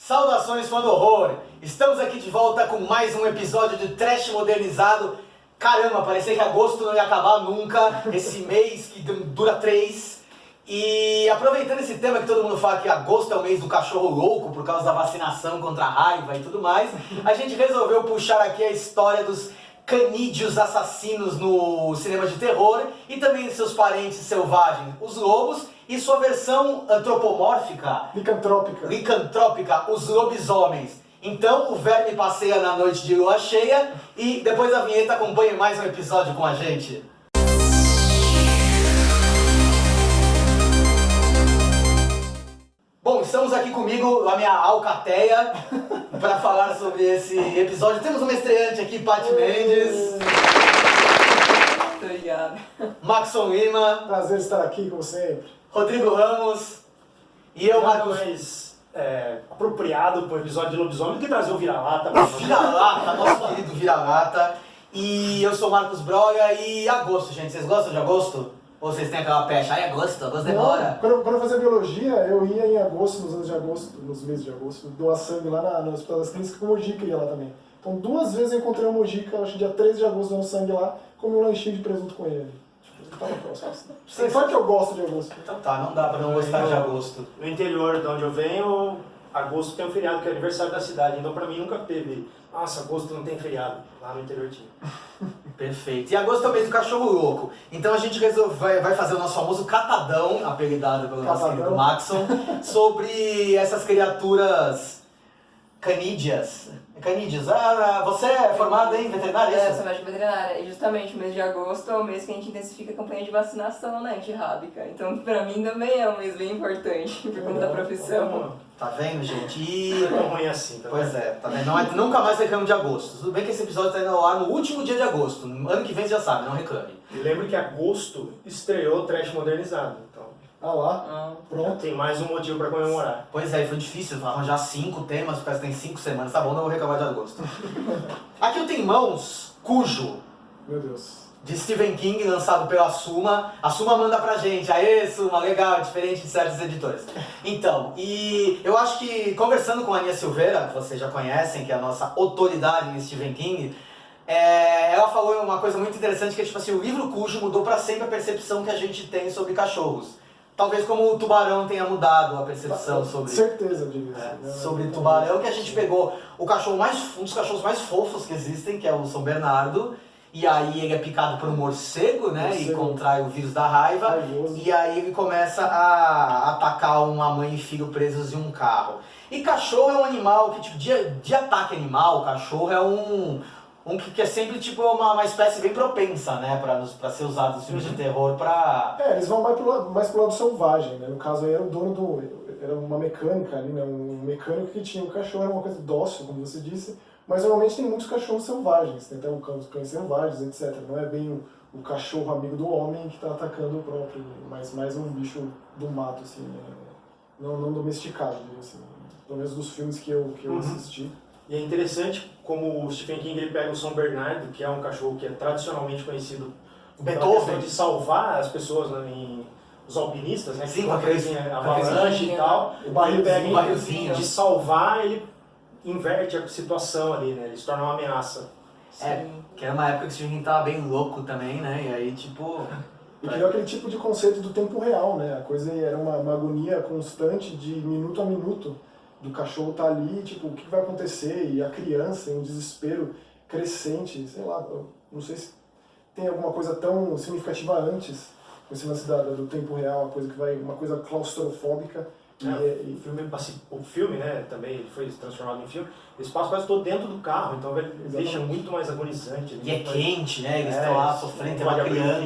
Saudações, fã do horror! Estamos aqui de volta com mais um episódio de Trash Modernizado. Caramba, parecia que agosto não ia acabar nunca, esse mês que dura 3. E aproveitando esse tema que todo mundo fala que agosto é o mês do cachorro louco por causa da vacinação contra a raiva e tudo mais, a gente resolveu puxar aqui a história dos canídeos assassinos no cinema de terror e também de seus parentes selvagens, os lobos, e sua versão antropomórfica, licantrópica, os lobisomens. Então o verme passeia na noite de lua cheia e depois da vinheta acompanhe mais um episódio com a gente. Bom, estamos aqui comigo, a minha alcateia, para falar sobre esse episódio. Temos uma estreante aqui, Paty Mendes. Obrigada. Maxon Lima. Prazer estar aqui, como sempre. Rodrigo Ramos. E eu, Marcos. Mais apropriado para o episódio de lobisomem do que trazer o vira-lata. Vira-lata, nosso querido vira-lata. E eu sou Marcos Broga e agosto, gente. Vocês gostam de agosto? Ou vocês têm aquela pecha? Ai, agosto demora. Quando eu fazia biologia, eu ia em agosto, nos meses de agosto, doar sangue lá no Hospital das Clínicas, que o Mojica ia lá também. Então 2 vezes eu encontrei o Mojica, acho que dia 13 de agosto, dando sangue lá, comi um lanchinho de presunto com ele. Você sabe que eu gosto de agosto. Então tá, não dá pra não gostar de agosto. No interior de onde eu venho, agosto tem um feriado que é aniversário da cidade, então pra mim nunca teve, nossa, agosto não tem feriado. Lá no interior tinha. Perfeito. E agosto é o mês do cachorro louco. Então a gente vai fazer o nosso famoso catadão, apelidado pelo nosso querido Maxon, sobre essas criaturas canídeas. Canídeas. Ah, você é formada em veterinária, é Eu isso? sou médica veterinária e justamente o mês de agosto é o mês que a gente intensifica a campanha de vacinação, né, antirrábica. Então pra mim também é um mês bem importante por conta da profissão. Tá vendo, gente? E... Não é ruim assim, tá? Pois é, tá vendo? Não é, nunca mais reclame de agosto. Tudo bem que esse episódio tá indo ao ar no último dia de agosto. Ano que vem você já sabe, não reclame. E lembro que agosto estreou o Trash Modernizado, então Ah lá, pronto. tem mais um motivo para comemorar. Pois é, foi difícil arranjar 5 temas, porque tem 5 semanas. Tá bom, não vou reclamar de agosto. Aqui eu tenho em mãos Cujo, Meu Deus. de Stephen King, lançado pela Suma. A Suma manda pra gente. Aê, Suma, legal, diferente de certos editores. Então, e eu acho que conversando com a Aninha Silveira, que vocês já conhecem, que é a nossa autoridade em Stephen King, ela falou uma coisa muito interessante, que é tipo assim, o livro Cujo mudou pra sempre a percepção que a gente tem sobre cachorros. Talvez como o Tubarão tenha mudado a percepção sobre... Certeza, eu digo isso. sobre Tubarão, que a gente pegou o cachorro um dos cachorros mais fofos que existem, que é o São Bernardo, e aí ele é picado por um morcego, né, e contrai o vírus da raiva, Raivoso. e aí ele começa a atacar uma mãe e filho presos em um carro. E cachorro é um animal que, tipo, de ataque animal, cachorro é um que é sempre tipo uma espécie bem propensa, né, pra ser usado nos filmes de terror pra... Eles vão mais pro lado selvagem, né? No caso aí era o dono era uma mecânica ali, né? Um mecânico que tinha um cachorro, era uma coisa dócil, como você disse, mas normalmente tem muitos cachorros selvagens, tem até os cães selvagens, etc. Não é bem o cachorro amigo do homem que está atacando o próprio, mas mais um bicho do mato, assim, né? Não domesticado, assim, pelo menos dos filmes que eu assisti. E é interessante como o Stephen King ele pega o São Bernardo, que é um cachorro que é tradicionalmente conhecido pela questão de salvar as pessoas, né, os alpinistas, né, Sim, que fazem avalanche e tal. O barrilzinho. De salvar, ele inverte a situação ali, né, ele se torna uma ameaça. Que era uma época que o Stephen King tava bem louco também, né, e aí tipo... E criou aquele tipo de conceito do tempo real, né? A coisa era uma agonia constante de minuto a minuto. Do cachorro tá ali, tipo, o que vai acontecer? E a criança em um desespero crescente, sei lá, não sei se tem alguma coisa tão significativa antes, com esse lance do tempo real, uma coisa claustrofóbica. O filme, né, também ele foi transformado em filme, eles passam quase todo dentro do carro, então ele deixa muito mais agonizante. E é quente, né? Eles estão lá sofrendo, tem uma criança.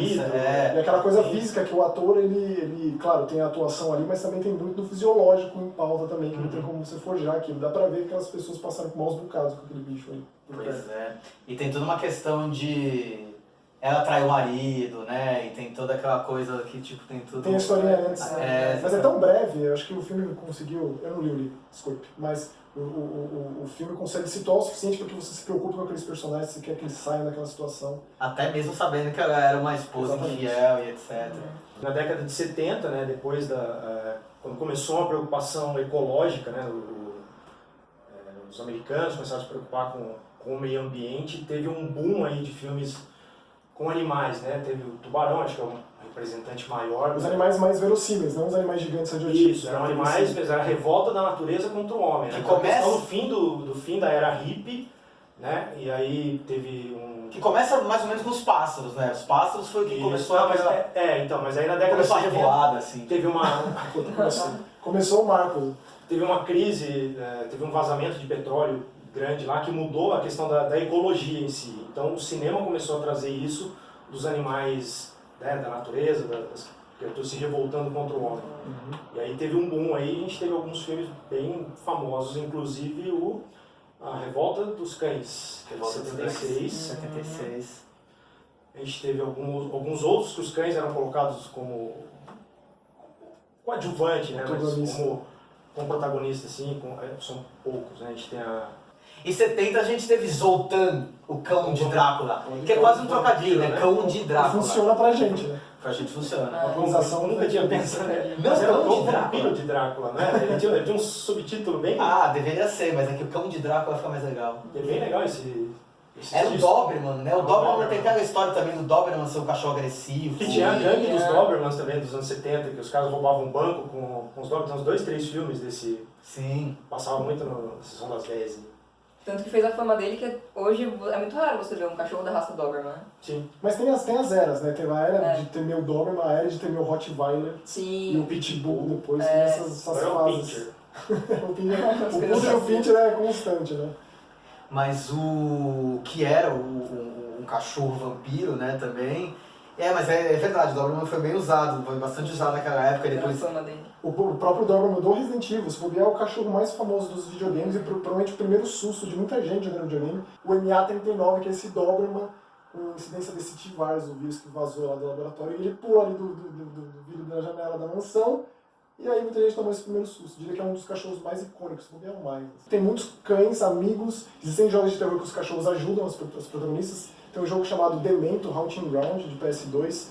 E aquela coisa física que o ator, ele, claro, tem a atuação ali, mas também tem muito do fisiológico em pauta também, que não tem como você forjar aquilo. Dá pra ver que aquelas pessoas passaram com maus bocados com aquele bicho aí. Pois é. E tem toda uma questão de... Ela trai o marido, né? E tem toda aquela coisa que, tipo, tem tudo... Tem a historinha antes, né? Mas é tão breve, eu acho que o filme conseguiu... Eu não li o livro, desculpe. Mas o filme consegue situar o suficiente para que você se preocupe com aqueles personagens, você quer que eles saiam daquela situação. Até mesmo sabendo que ela era uma esposa infiel e etc. Na década de 70, né, depois quando começou uma preocupação ecológica, né, os americanos começaram a se preocupar com o meio ambiente, teve um boom aí de filmes com animais, né? Teve o tubarão, acho que é o representante maior. Os animais mais verossímeis, não os animais gigantes radioativos. Isso, eram animais, mas era a revolta da natureza contra o homem. Que Né? Então, começa- a questão do fim da era hippie, né? E aí teve um... Que começa mais ou menos com os pássaros, né? Os pássaros foi o que começou Não, mas, a... então, mas aí na década Começou a de 70 revoada, assim. teve uma... Começou o Marco. Teve uma crise, teve um vazamento de petróleo grande lá que mudou a questão da ecologia em si. Então o cinema começou a trazer isso dos animais, né, da natureza, das criaturas se revoltando contra o homem. E aí teve um boom aí, a gente teve alguns filmes bem famosos, inclusive A Revolta dos Cães, que é de Revolta dos Cães. 76. 76. A gente teve alguns outros que os cães eram colocados como coadjuvante, né, mas Protagonista. como protagonista, assim, são poucos, né? A gente tem Em 70 a gente teve Zoltan, o cão de Drácula, Cão de que é quase um Drácula, trocadilho, né? né? Cão de Drácula. Funciona pra gente, né? Pra gente funciona. A organização Eu nunca tinha pensado. Não, Mas era Cão o de Cão Drácula. Vampiro de Drácula, né? Ele tinha um subtítulo bem, Ah, deveria ser, mas é que o cão de Drácula fica mais legal. bem legal esse Era o título. Doberman, né? O O Doberman Doberman. tem aquela história também do Doberman ser um cachorro agressivo. Que tinha a gangue dos É. Dobermans também, dos anos 70, que os caras roubavam um banco com os Dobermans. Tem uns 2, 3 filmes desse... Sim. Passavam muito na Sessão das 10. Tanto que fez a fama dele que hoje é muito raro você ver um cachorro da raça Doberman. Sim. Mas tem as eras, né? Teve a era É. de ter meu Doberman, a era de ter meu Rottweiler e o Sim. Pitbull depois, tem essas Agora é o fases. Pincher. O Poodle e o Pincher é constante, né? Mas o que era um cachorro vampiro, né, também. Mas é verdade, o Doberman foi bem usado, foi bastante usado naquela época. E Pela depois fama dele. O próprio Doberman do Resident Evil, se bobear, é o cachorro mais famoso dos videogames e provavelmente o primeiro susto de muita gente jogando videogame. O MA39, que é esse Doberman com incidência desse T-Virus, o vírus que vazou lá do laboratório, e ele pula ali do vidro da janela da mansão. E aí muita gente tomou esse primeiro susto. Diria que é um dos cachorros mais icônicos, se bobear o mais. Tem muitos cães, amigos, existem jogos de terror que os cachorros ajudam os protagonistas. Tem um jogo chamado Demento Haunting Ground, de PS2,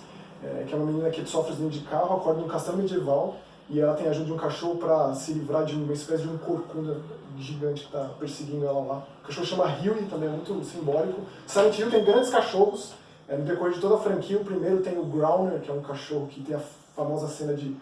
que é uma menina que sofre acidente de carro, acorda num castelo medieval, e ela tem a ajuda de um cachorro para se livrar de uma espécie de um corcunda gigante que está perseguindo ela lá. O cachorro chama Huey, também é muito simbólico. Silent Hill tem grandes cachorros. No decorrer de toda a franquia, o primeiro tem o Growner, que é um cachorro que tem a famosa cena de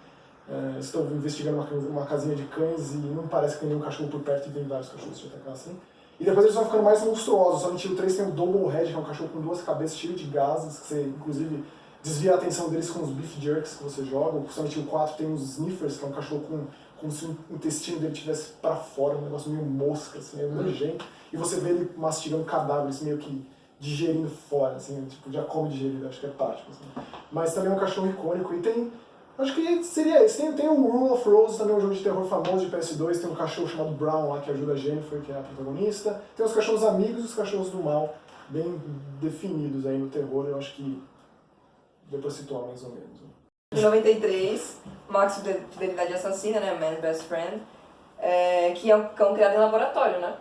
estou investigando uma casinha de cães e não parece que tem nenhum cachorro por perto e vem vários cachorros te atacar assim. E depois eles vão ficando mais monstruosos. Só no Silent Hill 3 tem o Double Head, que é um cachorro com duas cabeças cheio de gases, que você inclusive desvia a atenção deles com os Beef Jerks que você joga. O Silent Hill 4 tem os Sniffers, que é um cachorro como se o intestino dele estivesse para fora, um negócio meio mosca, assim, é nojento. E você vê ele mastigando cadáveres, meio que digerindo fora, assim, tipo, já come digerido, acho que é prático. Assim. Mas também é um cachorro icônico e tem... Acho que seria esse. Tem o Rule of Rose, também um jogo de terror famoso de PS2. Tem um cachorro chamado Brown lá que ajuda a Jennifer, que é a protagonista. Tem os cachorros amigos e os cachorros do mal, bem definidos aí no terror. Eu acho que depois situar mais ou menos. Em 93, Max Fidelidade Assassina, né? Man's Best Friend, que é um cão criado em laboratório, né?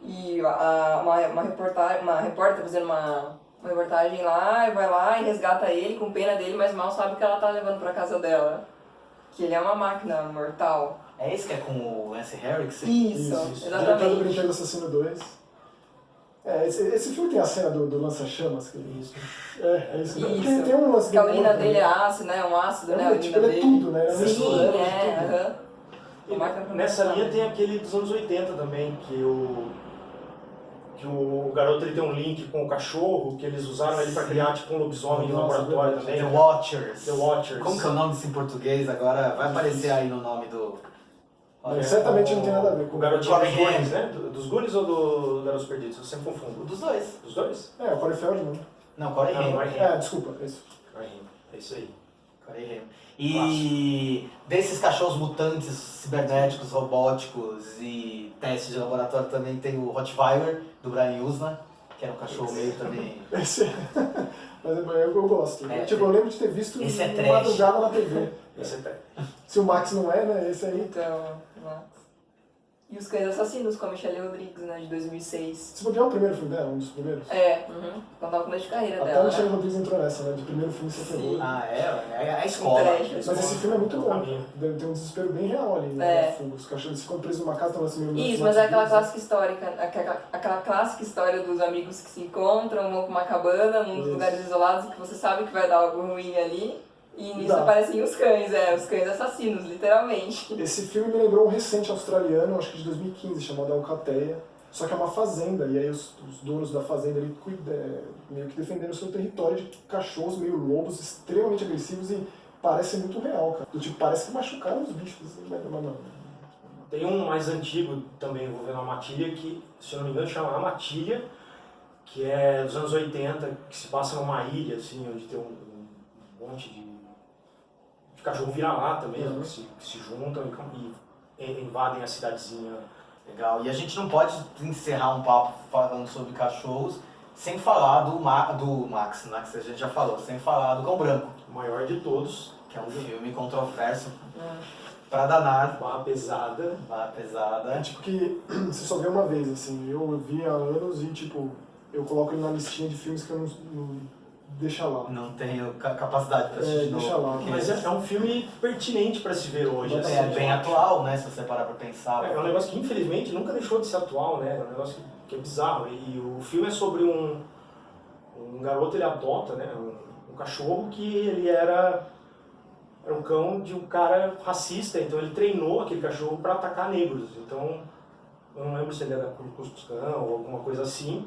E uma repórter tá fazendo uma reportagem lá, e vai lá e resgata ele com pena dele, mas mal sabe que ela tá levando pra casa dela. Que ele é uma máquina mortal. é esse que é com o Lance Henriksen? Isso, Diretor do exatamente. Brinquedo Assassino 2. Esse filme tem a cena do lança-chamas. Que... Isso. É isso. Isso. Porque tem um lance Porque a do urina corpo, dele é né? ácido, né? Um ácido, né? A urina Tipo, ele é dele. tudo, né? É Sim, misturando de tudo. aham. E Uma máquina nessa mortal. linha tem aquele dos anos 80 também, que o garoto ele tem um link com o cachorro, que eles usaram ele pra criar tipo um lobisomem de Nossa, laboratório verdade. também. The Watchers. The Watchers. Como que é o nome desse em português agora? Vai aparecer aí no nome do... Mas certamente não tem nada a ver com O garotinho dos Corey Goonies, né? Dos Goonies ou do Garotos Perdidos? Eu sempre confundo. Dos dois. Dos dois? É, o Corey Feldman. Não, Corey Não, Haim. Corey Haim. Desculpa, é isso. É isso aí. Corey Haim. E desses cachorros mutantes, cibernéticos, robóticos e testes de laboratório também tem o Rottweiler, do Brian Usna, que era um cachorro meio também... Esse Mas eu gosto. É, Eu lembro de ter visto esse é uma trash. madrugada na TV. Esse é Se o Max não é, né? Esse aí. Então, Max. E Os Cães Assassinos, com a Michelle Rodrigues, né, de 2006. Se bobear o primeiro filme dela, um dos primeiros. Quando tava no começo de carreira Até a dela, Michelle né? Rodrigues entrou nessa, né? De primeiro filme ser terror. Ah, é a escola. trash. Mas esse filme é muito bom. Caminho. Tem um desespero bem real ali, né? É. Os cachorros ficam presos numa casa, estão assim meio... Isso, mas é aquela clássica histórica, aquela clássica história dos amigos que se encontram, vão pra uma cabana, num dos Isso. lugares isolados, que você sabe que vai dar algo ruim ali. E nisso Dá. aparecem os cães assassinos, literalmente. Esse filme me lembrou um recente australiano, acho que de 2015, chamado Alcateia. Só que é uma fazenda, e aí os donos da fazenda ali meio que defendendo o seu território de cachorros meio lobos extremamente agressivos e parece muito real, cara. Do tipo, parece que machucaram os bichos, assim, mas não. Tem um mais antigo também envolvendo a matilha que, se eu não me engano, chama A Matilha, que é dos anos 80, que se passa numa ilha, assim, onde tem um monte de cachorro vira-lata mesmo, que se juntam e invadem a cidadezinha. Legal. E a gente não pode encerrar um papo falando sobre cachorros sem falar do Max, né, que a gente já falou, sem falar do Cão Branco, O maior de todos, que é um filme controverso pra danar, barra pesada. barra pesada. É tipo que você só vê uma vez, assim. Eu vi há anos e, tipo, eu coloco ele na listinha de filmes que eu não deixa lá. Não tenho capacidade pra assistir de novo. deixa lá. porque Mas é um filme pertinente para se ver hoje. assim, é bem eu acho. atual, né, se você parar pra pensar. É um negócio que, infelizmente, nunca deixou de ser atual, né? É um negócio que é bizarro. E o filme é sobre um garoto, ele adota, né? Um cachorro que ele era um cão de um cara racista, então ele treinou aquele cachorro para atacar negros. Então, eu não lembro se ele era Ku Klux Klan ou alguma coisa assim.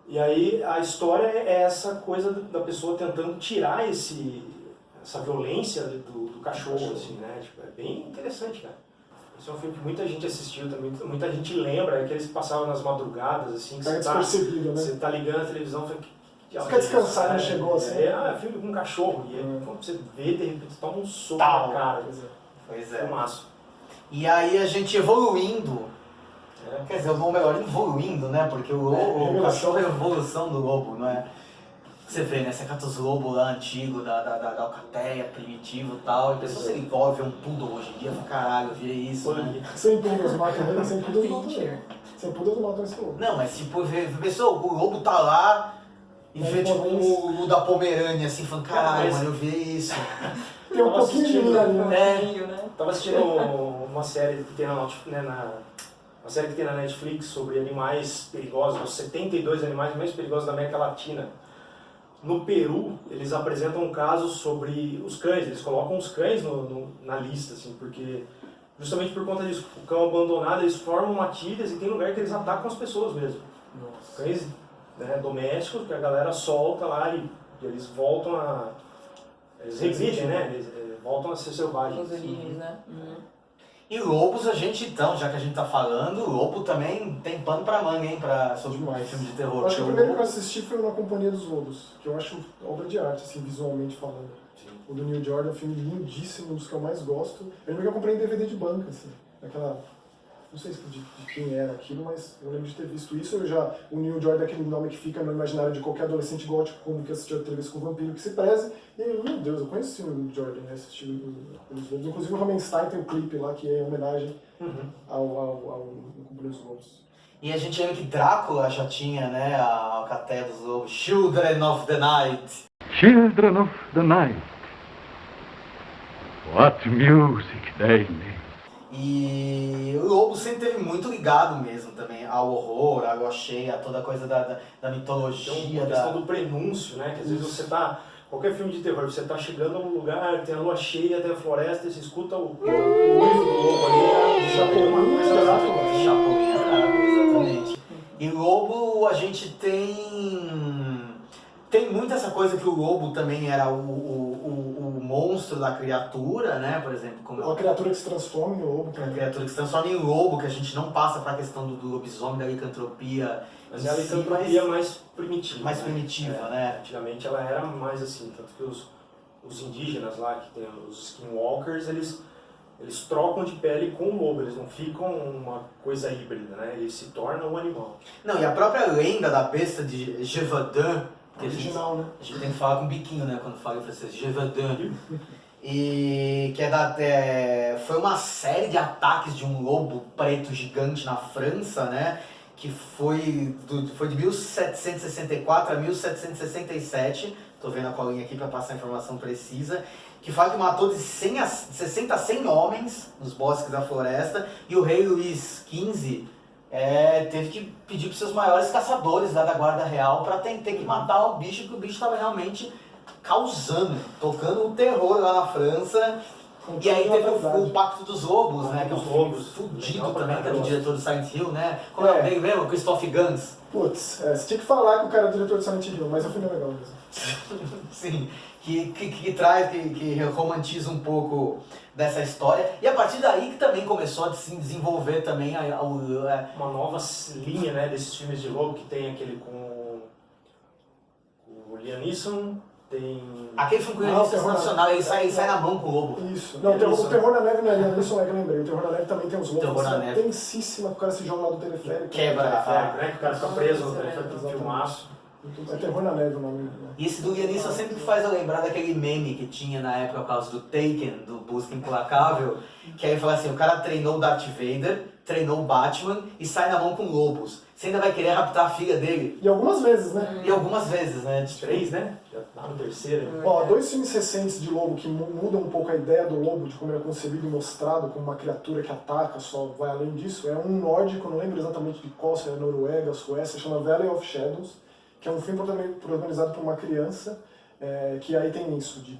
E aí a história é essa coisa da pessoa tentando tirar essa violência do cachorro, assim, né? Tipo, é bem interessante, cara. Esse é um filme que muita gente assistiu também, muita gente lembra, é aqueles que passavam nas madrugadas, assim, que Tá despercebido, né? você tá ligando a televisão e fala, Você quer descansar, não chegou assim? É filme com um cachorro, e aí quando você vê, de repente, toma um soco Tal. na cara. Pois É é. um maço. E aí a gente evoluindo, quer dizer, ou melhor, evoluindo, né? Porque o cachorro é a evolução do lobo, não é? Você vê, né? Você cata os lobos lá antigos, da alcateia, primitivo e tal, e a pessoa se envolve um poodle hoje em dia, fala, caralho, eu vi isso, né? Sem pudas matam ele, sem pudas matam ele. Sem pudas matam esse lobo. Não, mas tipo, pessoa, o lobo tá lá e vê tipo o da Pomerânia, assim, falando, caralho, Mas- mano, eu vi isso. Tem um Tava pouquinho de mim ali, né? né? Tava assistindo uma série que tem uma série que tem na Netflix sobre animais perigosos, os 72 animais mais perigosos da América Latina. No Peru, eles apresentam um caso sobre os cães, eles colocam os cães na lista, assim, porque justamente por conta disso, o cão abandonado, eles formam matilhas e tem lugar que eles atacam as pessoas mesmo. Cães, né, domésticos que a galera solta lá e eles voltam a... Eles regridem, né? Eles voltam a ser selvagens. Os origens, né? E lobos a gente, então, já que a gente tá falando, o lobo também tem pano pra manga, hein, sobre Demais. filme de terror. Eu acho que o porque primeiro que eu assisti foi Na Companhia dos Lobos, que eu acho obra de arte, assim, visualmente falando. O do Neil Jordan é um filme lindíssimo, um dos que eu mais gosto. Eu lembro que eu comprei em DVD de banca, assim, naquela... Não sei de quem era aquilo, mas eu lembro de ter visto isso. O Neil Jordan é aquele nome que fica no imaginário de qualquer adolescente gótico, como que assistiu a televisão com o vampiro que se preze. E aí, meu Deus, eu conheci o Neil Jordan, né, assistindo os Lobos. Inclusive o Ramenstein tem um clipe lá que é em homenagem ao Companhia dos Lobos. E a gente lembra que Drácula já tinha, né, a alcateia dos lobos, Children of the Night. Children of the night, what music they make. E o lobo sempre teve muito ligado mesmo também ao horror, à lua cheia, a toda a coisa da Tem mitologia. uma questão do prenúncio, né? Que às vezes você tá... Qualquer filme de terror, você tá chegando num lugar, tem a lua cheia, tem a floresta, e você escuta o uivo do lobo ali, Chapolin coisa e Drácula. Chapolin, exatamente. E lobo a gente tem muito essa coisa que o lobo também era o monstro da criatura, né? Por exemplo, como Uma criatura que se transforma em lobo. a criatura que se transforma em lobo, que a gente não passa para a questão do lobisomem, da licantropia. Mas em é a si, licantropia mais primitiva. mais né? primitiva, né? Antigamente ela era mais assim, tanto que os indígenas lá, que tem os skinwalkers, eles trocam de pele com o lobo, eles não ficam uma coisa híbrida, né? Eles se tornam um animal. Não, e a própria lenda da besta de Gévaudan, que Original, né? a gente tem que falar com biquinho, né? Quando fala em francês, Gévaudan. e que foi uma série de ataques de um lobo preto gigante na França, né? Que foi de 1764 a 1767, tô vendo a colinha aqui para passar a informação precisa, que fala que matou de 60 a 100 homens nos bosques da floresta, e o rei Luís XV teve que pedir para os seus maiores caçadores lá da guarda real para ter que matar o bicho, porque o bicho estava realmente causando, tocando um terror lá na França. E aí teve o Pacto dos Lobos, né? Que é um filme fudido também, que é do diretor do Silent Hill, né? Como é o nome mesmo? Christoph Gans. Putz, você tinha que falar que o cara é o diretor do Silent Hill, mas o filme é legal mesmo. Sim, que romantiza um pouco dessa história. E a partir daí que também começou a se desenvolver também uma nova linha, né, desses filmes de lobo, que tem aquele com o Liam Neeson. Tem... Aquele filme com o Terror Nacional, ele sai na mão com o lobo. Isso. Não, o Terror na Neve não é Liam Neeson, é que eu lembrei. O Terror na Neve também tem uns lobos tensíssima, que o cara se joga lá do teleférico. Quebra né? Que o cara fica preso no teleférico, um filmaço. É Terror na Neve o nome. Né? E esse do Liam Neeson sempre faz eu lembrar daquele meme que tinha na época por causa do Taken, do Busca Implacável, que aí fala assim, o cara treinou o Darth Vader, treinou o Batman e sai na mão com lobos. Você ainda vai querer raptar a filha dele? E algumas vezes, né? E algumas vezes, né? 3, né? Já tá no terceiro. Ó, 2 filmes recentes de lobo que mudam um pouco a ideia do lobo, de como ele é concebido e mostrado como uma criatura que ataca, só vai além disso. É um nórdico, eu não lembro exatamente de qual, se é Noruega, Suécia, chama Valley of Shadows, que é um filme protagonizado por uma criança, que aí tem isso, de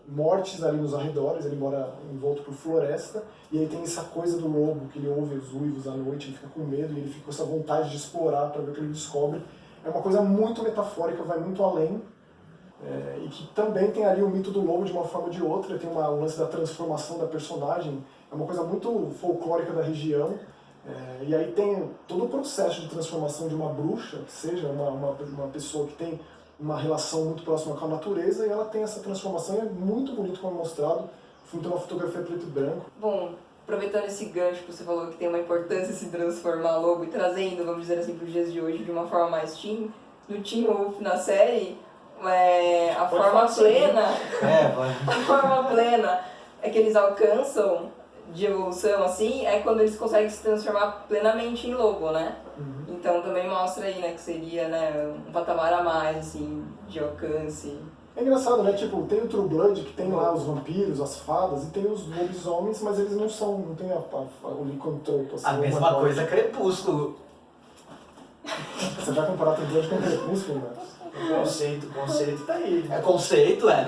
mortes ali nos arredores, ele mora envolto por floresta, e aí tem essa coisa do lobo, que ele ouve os uivos à noite, ele fica com medo, e ele fica com essa vontade de explorar para ver o que ele descobre. É uma coisa muito metafórica, vai muito além, e que também tem ali o mito do lobo de uma forma ou de outra, tem um lance da transformação da personagem, é uma coisa muito folclórica da região, e aí tem todo o processo de transformação de uma bruxa, que seja uma pessoa que tem uma relação muito próxima com a natureza, e ela tem essa transformação, e é muito bonito como é mostrado. O filme tem uma fotografia preto e branco. Bom, aproveitando esse gancho que você falou que tem uma importância se transformar lobo e trazendo, vamos dizer assim, para os dias de hoje de uma forma mais teen, no Teen Wolf na série, a forma plena, a forma plena é que eles alcançam de evolução, assim, é quando eles conseguem se transformar plenamente em lobo, né? Uhum. Então também mostra aí, né, que seria, né, um patamar a mais, assim, de alcance. É engraçado, né? Tipo, tem o True Blood, que tem lá os vampiros, as fadas, e tem os lobisomens, mas eles não tem o licantropo, assim. A mesma coisa Crepúsculo. Você vai comparar True Blood com Crepúsculo, né? O conceito tá aí. É conceito, né?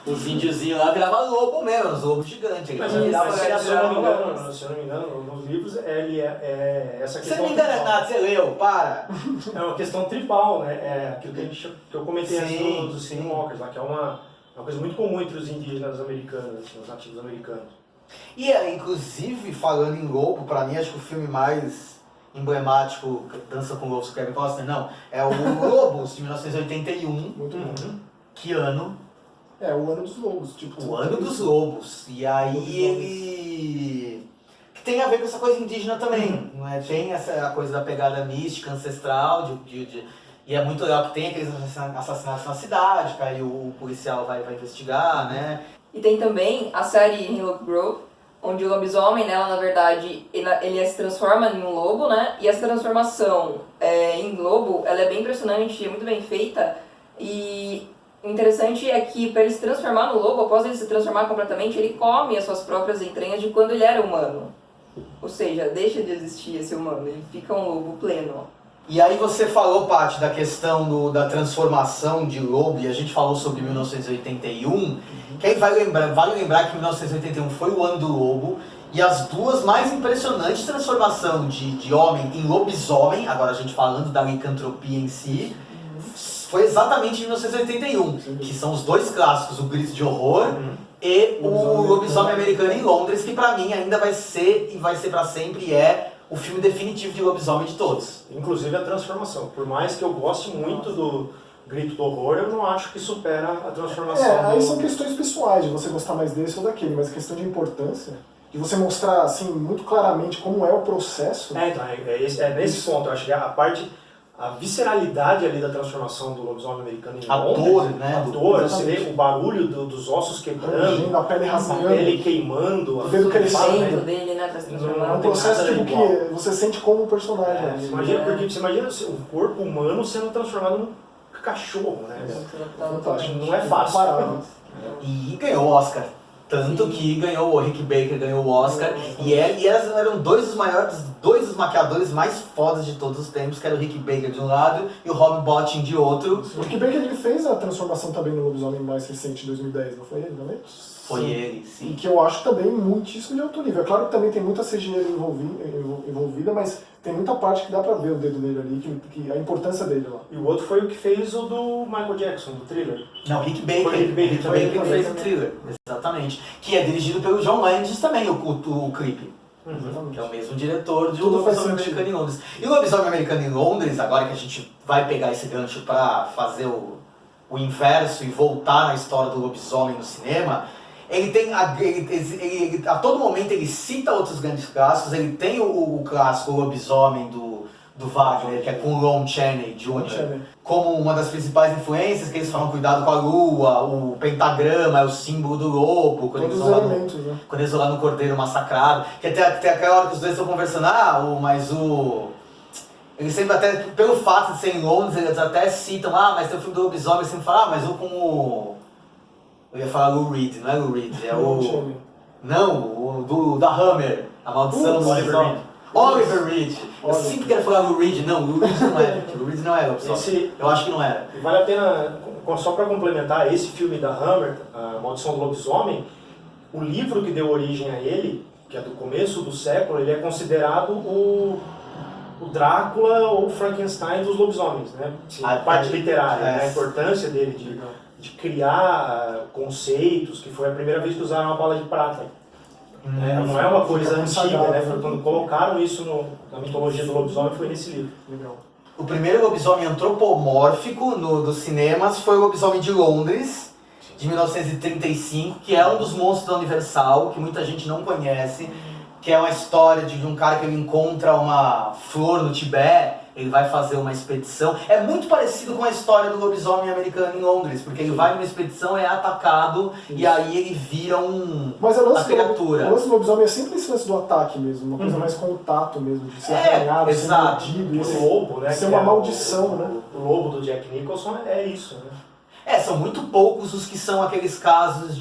Os índiozinhos lá viravam lobo mesmo, os lobos gigantes. Mas, Se se eu não me engano, nos livros ele é essa questão. você não me engana nada, você leu, para! É uma questão tribal, né? É aquilo que eu comentei antes dos Skinwalkers, lá, que é uma coisa muito comum entre os indígenas americanos, os nativos americanos. E inclusive, falando em lobo, pra mim acho que o filme mais emblemático, Dança com Lobos, Kevin Costner, não, é o Lobos, de 1981. Muito bom. Que ano? É, o Ano dos Lobos. Tipo, O Ano dos Lobos. E aí ele... que tem a ver com essa coisa indígena também, não é? Tem essa coisa da pegada mística, ancestral, e é muito legal que tem aqueles assassinatos na cidade, que aí o policial vai investigar, né? E tem também a série Hemlock Grove, onde o lobisomem, né, ela, na verdade, ele se transforma em um lobo, né? E essa transformação em lobo, ela é bem impressionante, é muito bem feita. E o interessante é que, para ele se transformar no lobo, após ele se transformar completamente, ele come as suas próprias entranhas de quando ele era humano. Ou seja, deixa de existir esse humano, ele fica um lobo pleno. E aí você falou, Paty, da questão da transformação de lobo, e a gente falou sobre 1981, que aí vale lembrar que 1981 foi o ano do lobo, e as duas mais impressionantes transformações de homem em lobisomem, agora a gente falando da licantropia em si, foi exatamente em 1981, que são os dois clássicos, o Grito de Horror e o Lobisomem Americano em Londres, que pra mim ainda vai ser, e vai ser pra sempre, o filme definitivo de lobisomem de todos. Inclusive a transformação. Por mais que eu goste muito do Grito do Horror, eu não acho que supera a transformação. Aí são questões pessoais, de você gostar mais desse ou daquele, mas a questão de importância, de você mostrar assim muito claramente como é o processo. Então, é nesse ponto, eu acho que a parte a visceralidade ali da transformação do lobisomem americano em A Londres, dor, né? a dor, você Exatamente. vê o barulho dos ossos quebrando, A pele a rasgando. pele queimando, O dedo O crescendo. jeito dele, né, pra se É transformar. um processo nada tipo igual. que você sente como um personagem. É, né? você imagina, porque você imagina o corpo humano sendo transformado num cachorro, né? Fantástico. Não é fácil. Comparável. E ganhou o Oscar. Tanto que ganhou, o Rick Baker ganhou o Oscar. E eram dois dos maquiadores mais fodas de todos os tempos, que era o Rick Baker de um lado e o Rob Bottin de outro. Porque bem que ele fez a transformação também no lobisomem mais recente, em 2010, não foi ele também? Foi ele, E sim. que eu acho também muitíssimo de alto nível. É claro que também tem muita CGI envolvida, mas tem muita parte que dá pra ver o dedo dele ali, que a importância dele lá. E o outro foi o que fez o do Michael Jackson, do Thriller. Não, Rick Baker. Foi Rick Baker, Rick foi Baker ele fez o também. Thriller, exatamente. Que é dirigido pelo John Landis também, o clipe. Que é o mesmo diretor de O Tudo faz Lobisomem sentido. Americano em Londres. E o Lobisomem Americano em Londres, agora que a gente vai pegar esse gancho pra fazer o inverso e voltar na história do lobisomem no cinema, ele tem a todo momento ele cita outros grandes clássicos. Ele tem o clássico O Lobisomem do Wagner, que é com o Lon Chaney Jr. como uma das principais influências, que eles falam cuidado com a lua, o pentagrama é o símbolo do lobo, quando eles Todos os vão lá no, elementos, né? quando eles vão lá no Cordeiro Massacrado, que até aquela hora que os dois estão conversando, eles sempre até, pelo fato de ser em Londres, eles até citam, mas tem o filme do lobisomem, eles sempre falam, mas eu com o... Eu ia falar Lou Reed, não é Lou Reed, é o... Não, da Hammer, A Maldição do Oliver Lobisomem. Reed. Oliver Reed. Eu Oliver. sempre quero falar Lou Reed, não, Lou Reed não é, Lou Reed não é lobisomem. Eu acho que não era. E vale a pena, só para complementar esse filme da Hammer, A Maldição do Lobisomem, o livro que deu origem a ele, que é do começo do século, ele é considerado o Drácula ou Frankenstein dos lobisomens, né? Assim, a parte literária, né? A importância dele de criar conceitos, que foi a primeira vez que usaram a bala de prata. Não é uma coisa antiga, né? Foi quando colocaram isso na mitologia do lobisomem, foi nesse livro. Legal. O primeiro lobisomem antropomórfico dos cinemas foi o Lobisomem de Londres, de 1935, que é um dos monstros da Universal, que muita gente não conhece, que é uma história de um cara que ele encontra uma flor no Tibete, ele vai fazer uma expedição. É muito parecido com a história do lobisomem americano em Londres, porque ele vai numa expedição, é atacado, e aí ele vira Mas uma criatura. o lance do lobisomem é sempre esse lance do ataque mesmo, uma coisa mais contato mesmo, de ser É, arranhado, ser exato. mordido, O lobo, né? ser que uma é maldição, né? O lobo do Jack Nicholson é isso, né? São muito poucos os que são aqueles casos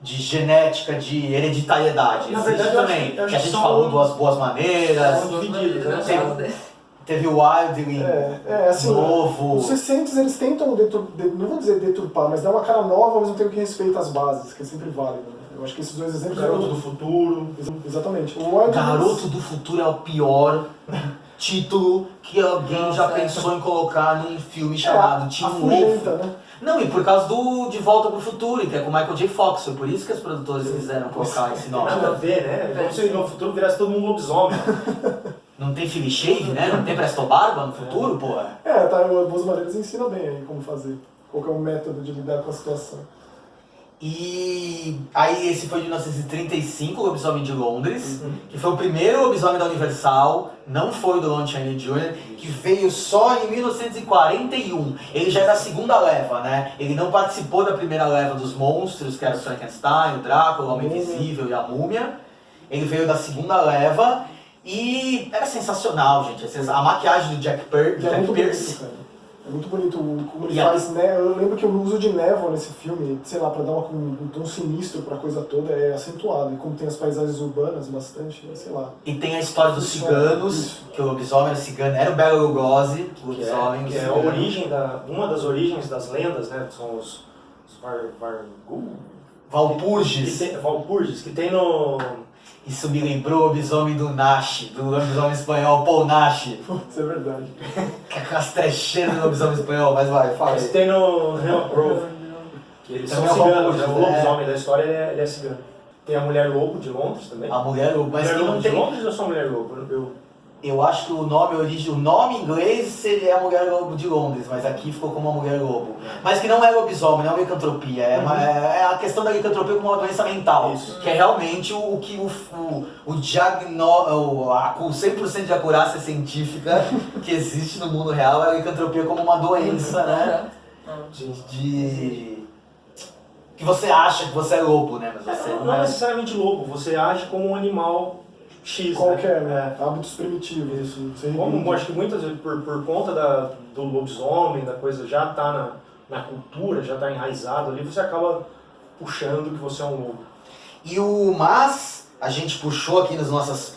de genética, de hereditariedade. Na Existe verdade, eu acho também. que Que a gente são- falou duas boas maneiras, São divididos, né? teve o Wildling Assim, novo. os recentes eles tentam, não vou dizer deturpar, mas dar uma cara nova ao mesmo tempo que respeita as bases, que é sempre válido. Né? Eu acho que esses dois O exemplos... Garoto do Futuro. Exatamente. O Wild Garoto do Futuro é o pior título que alguém já pensou em colocar num filme chamado Teen afugenta, Wolf. né? Não, e por causa do De Volta pro Futuro, que é com o Michael J. Fox, foi por isso que os produtores quiseram colocar esse nome. Nada a ver, né? Como se no futuro virasse todo mundo lobisomem. Não tem Philly Shave, né? Não tem Presto Barba no futuro, porra. Tá, o Boas Maneiras ensina bem aí como fazer. Qual que é o método de lidar com a situação. E aí esse foi de 1935, o Lobisomem de Londres, que foi o primeiro lobisomem da Universal, não foi o do Lon Chaney Jr., que veio só em 1941. Ele já era a segunda leva, né? Ele não participou da primeira leva dos monstros, que era o Frankenstein, o Drácula, o Homem Invisível e a Múmia. Ele veio da segunda leva e era sensacional, gente. A maquiagem do Jack muito Pierce. bonito, cara. É muito bonito como ele E faz, né? Eu lembro que o uso de névoa nesse filme, sei lá, pra dar um tom sinistro pra coisa toda, é acentuado. E como tem as paisagens urbanas bastante, sei lá. E tem a história dos ciganos, que o lobisomem era cigano, era o Bela Lugosi, o lobisomem. Que é a origem uma das origens das lendas, né? São os Valpurgis. Valpurgis, que tem no... Isso me lembrou o lobisomem do Nash, do lobisomem espanhol, Paul Nash. Isso é verdade. Com as trecheiras do lobisomem espanhol, mas vai, fala Esse aí. tem no Hell Grove, que eles são Também é ciganos, Valpurgis, né? O lobisomem da história ele é cigano. Tem a Mulher Lobo de Londres também. A mulher lobo, mas Mulher que Lobo não de tem... Londres ou só Mulher Lobo? Eu acho que o nome em inglês seria a Mulher Lobo de Londres, mas aqui ficou como a Mulher Lobo. Mas que não é lobisomem, não é licantropia, é a questão da licantropia como uma doença mental. Isso. Que é realmente o que o 100% de acurácia científica que existe no mundo real é a licantropia como uma doença, né? Que você acha que você é lobo, né? Mas você Não é necessariamente lobo, você age como um animal X, Qualquer, né? Hábitos primitivos. Isso. Como acho que muitas vezes por conta do lobisomem, da coisa já tá na cultura, já tá enraizado ali, você acaba puxando que você é um lobo. Mas a gente puxou aqui nas nossas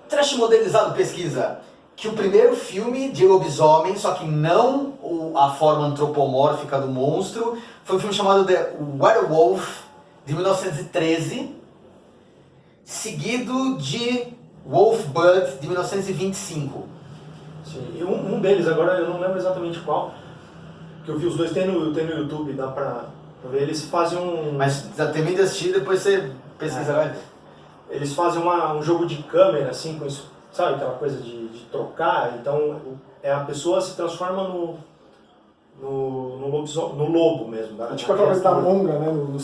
trash modelizado pesquisa que o primeiro filme de lobisomem, só que não a forma antropomórfica do monstro, foi um filme chamado The Werewolf, de 1913, seguido de Wolfblood, de 1925. Sim, e um deles, agora eu não lembro exatamente qual, que eu vi os dois, tem no YouTube, dá pra ver, eles fazem Mas termina de assistir, depois você pesquisa, vai ver. Eles fazem um jogo de câmera, assim, com isso, sabe, aquela coisa de trocar, então a pessoa se transforma no lobo mesmo. É tipo aquela coisa da monga, né? No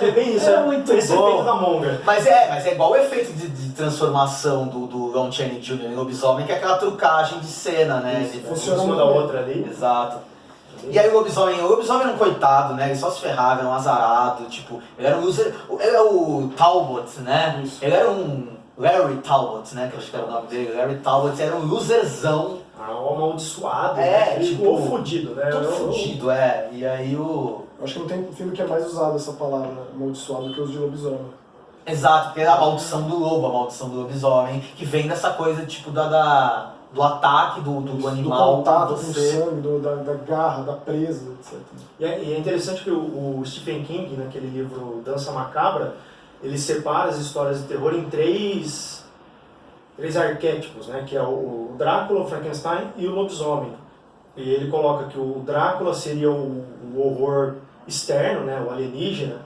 É bem isso, É muito esse bom. efeito da monga. Mas é igual o efeito de transformação do Lon Chaney Jr. em lobisomem, que é aquela trucagem de cena, né? Isso, Ele funciona uma da outra ali. Exato. E aí o lobisomem era um coitado, né? Ele só se ferrava, era um azarado, tipo, ele era um loser. Ele era o Talbot, né? Isso. Ele era um Larry Talbot, né? Que eu acho que era o nome dele. Larry Talbot era um loserzão. O amaldiçoado, É, né? tipo, Ou fudido, né? Todo fudido, E aí Eu acho que não tem filme que é mais usado essa palavra, amaldiçoado, do que os de lobisomem. Exato, porque é a maldição do lobo, a maldição do lobisomem, que vem dessa coisa, tipo, do ataque do animal. Do contato com o você... sangue, da garra, da presa, etc. E é interessante que o Stephen King, naquele livro Dança Macabra, ele separa as histórias de terror em três arquétipos, né? Que é o Drácula, o Frankenstein e o lobisomem. E ele coloca que o Drácula seria o horror externo, né? O alienígena.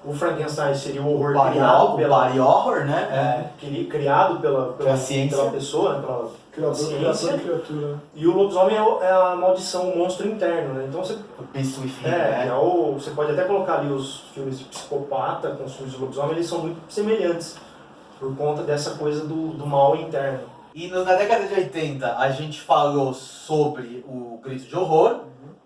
O Frankenstein seria o horror criado body horror, né? criado pela ciência. pela pessoa, né? Pela Criador ciência. e criatura. E o lobisomem é a maldição, o monstro interno, né? Então você O Beast Within, que né? você pode até colocar ali os filmes de psicopata com os filmes de lobisomem, eles são muito semelhantes por conta dessa coisa do mal interno. E na década de 80 a gente falou sobre o Grito de Horror,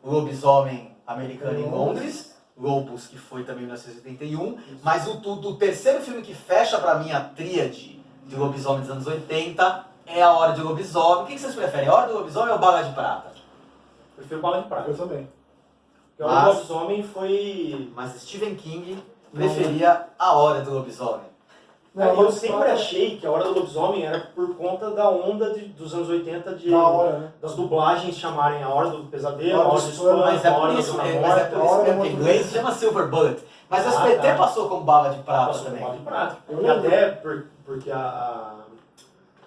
o lobisomem americano em Londres, Lobos, que foi também em 1981, mas o terceiro filme que fecha pra mim a tríade de lobisomem dos anos 80 é A Hora de Lobisomem. O que vocês preferem, A Hora do Lobisomem ou Bala de Prata? Eu prefiro Bala de Prata. Eu também. Porque o lobisomem foi... Mas Stephen King preferia A Hora do Lobisomem. eu sempre achei que A Hora do Lobisomem era por conta da onda dos anos 80 Da hora, né? das dublagens chamarem A Hora do Pesadelo, A A Hora Hora do do Espanto, Mas é A por Hora da isso Zona mesmo, Morta. que em inglês se chama Silver Bullet. Mas o SBT passou como Bala de Prata Passou também. Bala de Prata. Eu E lembro. até porque a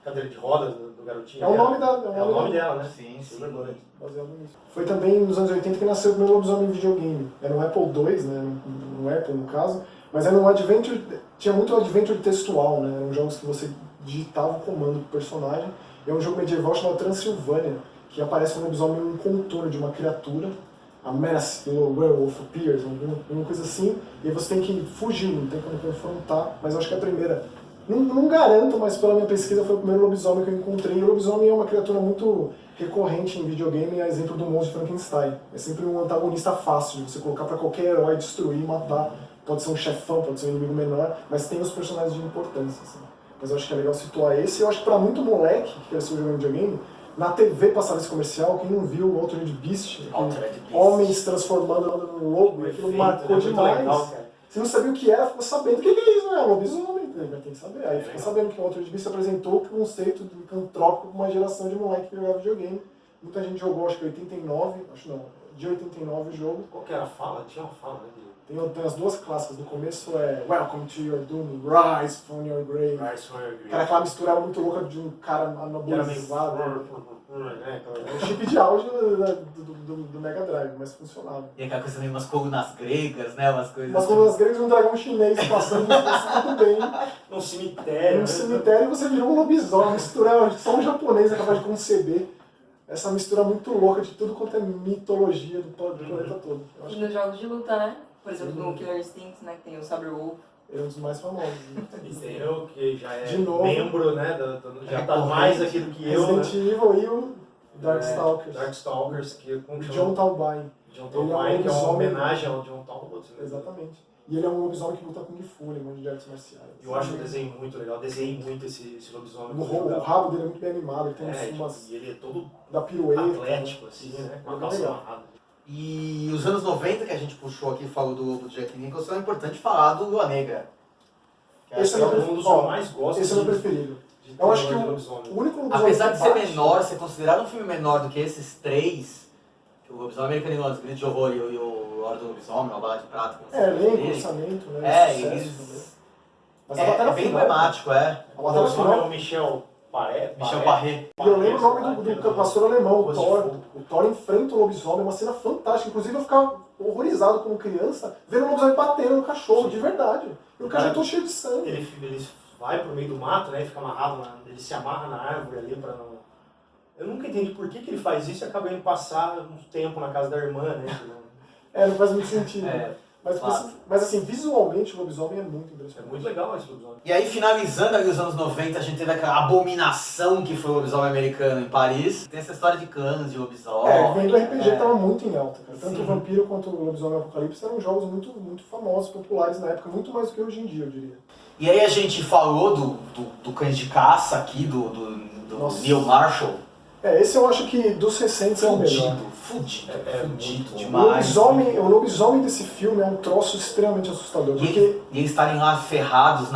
cadeira de rodas do garotinho... É o nome é o nome dela, né? Sim, Silver sim. Bullet. Baseado nisso. Foi também nos anos 80 que nasceu o primeiro lobisomem em videogame. Era um Apple II, né? No Apple, no caso. Mas era um adventure, tinha muito adventure textual, né? Eram jogos que você digitava o comando do personagem. E é um jogo medieval chamado Transilvânia, que aparece um lobisomem em um contorno de uma criatura. A Mass, o Werewolf appears, alguma coisa assim. E aí você tem que fugir, não tem como confrontar. Mas eu acho que é a primeira... Não garanto, mas pela minha pesquisa foi o primeiro lobisomem que eu encontrei. E o lobisomem é uma criatura muito recorrente em videogame, é exemplo do monstro de Frankenstein. É sempre um antagonista fácil de você colocar pra qualquer herói, destruir, matar. Pode ser um chefão, pode ser um inimigo menor, mas tem os personagens de importância. Assim. Mas eu acho que é legal situar esse. Eu acho que pra muito moleque que cresceu jogando videogame, na TV passava esse comercial, quem não viu o Altered Beast, homens transformando no lobo, aquilo marcou demais. Você não sabia o que era, ficou sabendo o que é isso, né? Lobisomem, tem que saber. Aí ficou sabendo que o Altered Beast apresentou o conceito do licantrópico para uma geração de moleque que jogava videogame. Muita gente jogou, acho que 89, acho não, de 89 o jogo. Qual que era a fala? Tinha uma fala, né? Tem as duas clássicas. No começo é Welcome to your doom, rise from your grave. Cara, aquela mistura muito louca de um cara anabolizado. É o chip de áudio do Mega Drive, mas funcionava. E aquela coisa meio umas colunas gregas, né? Umas coisas Mas quando as gregas um dragão chinês passando, tudo bem. Num cemitério. No cemitério você virou um lobisomem, mistura só um japonês é capaz de conceber. Essa mistura muito louca de tudo quanto é mitologia do planeta todo. Eu acho E que nos jogos de luta, né? Por exemplo, no Killer Instinct, né? Que tem o Saberwolf. ele é um dos mais famosos. Né? E tem eu, que já é De novo. membro, né? Já tá mais aqui do que eu, Resident né? Evil e o Darkstalkers. Darkstalkers, que é como O chama? John Talbot. John Ele é um Talbot, que é uma lobisomem. homenagem ao John Talbot. Né? Exatamente. E ele é um lobisomem que luta com Kung ele manja de artes marciais. Eu acho o desenho muito legal, desenhei muito esse lobisomem. O rabo dele é muito bem animado, ele tem umas e ele é todo da pirueta. atlético, assim, né? Com a Ele é calça legal. amarrada. E os anos 90 que a gente puxou aqui, falou do Jack Nicholson, é importante falar do Lua Negra. Que Esse acho é que meu um dos ó, que eu mais gosto. Esse é o meu preferido. de Eu acho que terror de o lobisomem. único lobisomem apesar de que ser bate- menor, ser considerado um filme menor do que esses três, que o Lobisomem Americano em Londres, Grito de Horror e o Hora do Lobisomem, a Bala de Prata, como É, vocês elenco, dizem. orçamento, né? É, sucesso também. eles... Mas a É, batalha é bem final, emblemático, é. A O batalha lobisomem é final. o Michel Paré. Michel Parré. E eu lembro o nome do pastor alemão, o Voz de Thor. Fogo. O Thor enfrenta o lobisomem, é uma cena fantástica. Inclusive eu ficava horrorizado como criança, vendo o lobisomem batendo no cachorro, de verdade. E o cachorro todo cheio de sangue. Ele vai pro meio do mato, né? Fica amarrado, ele se amarra na árvore ali pra não... Eu nunca entendi por que ele faz isso e acaba indo passar um tempo na casa da irmã, né? É, não faz muito sentido. É, Mas, claro. mas assim, visualmente o lobisomem é muito É impressionante. muito legal esse lobisomem. E aí, finalizando ali os anos 90, a gente teve aquela abominação que foi o Lobisomem Americano em Paris. Tem essa história de clãs, de lobisomem. É, vem do RPG que tava muito em alta, cara. Tanto Sim. o Vampiro quanto o Lobisomem Apocalipse eram jogos muito, muito famosos, populares na época, muito mais do que hoje em dia, eu diria. E aí a gente falou do Cães de Caça aqui, do Nossa. Neil Marshall. É, esse eu acho que dos recentes é o melhor. Fudido É fudido muito demais. O lobisomem desse filme é um troço extremamente assustador, porque E eles estarem lá ferrados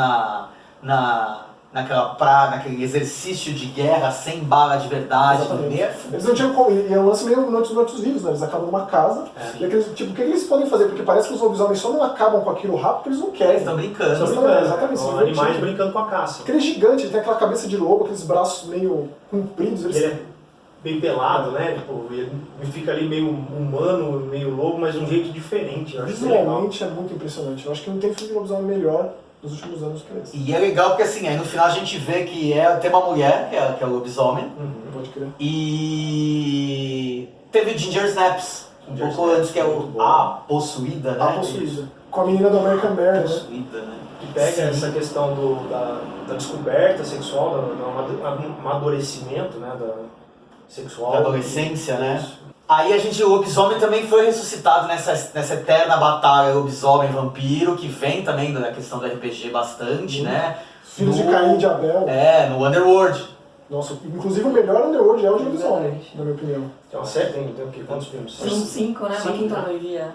naquele exercício de guerra sem bala de verdade. Exatamente. É eles não tinham como, e é um lance meio Noites dos Mortos-Vivos, né? Eles acabam numa casa, É. e aqueles, tipo, o que eles podem fazer? Porque parece que os lobisomens só não acabam com aquilo rápido porque eles não querem. Eles estão brincando. Só São brincando, brincando, exatamente, são se animais divertindo. brincando com a caça. Aquele gigante, ele tem aquela cabeça de lobo, aqueles braços meio compridos, eles... Ele é bem pelado, né? Tipo, ele fica ali meio humano, meio lobo, mas de um jeito diferente. Eu acho que é legal. Visualmente é muito impressionante. Eu acho que não tem filme de lobisomem melhor nos últimos anos que esse. E é legal porque assim, aí no final a gente vê que tem uma mulher, que é o lobisomem, Uhum. Pode crer. e teve o Ginger Snaps, um Ginger pouco Snaps, antes, que é muito o bom. A Possuída, né? A Possuída. Com a menina do American Bear, né? Possuída, né? Que pega Sim. essa questão da descoberta sexual, do amadurecimento, né? Sexual. Da adolescência, né? Isso. Aí o lobisomem também foi ressuscitado nessa eterna batalha lobisomem-vampiro, que vem também da questão do RPG bastante, né? Filhos de No- Caim e de Abel. No Underworld. Nossa, inclusive o melhor Underworld é o de lobisomem, na minha opinião. Tem uma série, tem o quê? Quantos filmes? São 5, né? Uma Cinco, quintologia.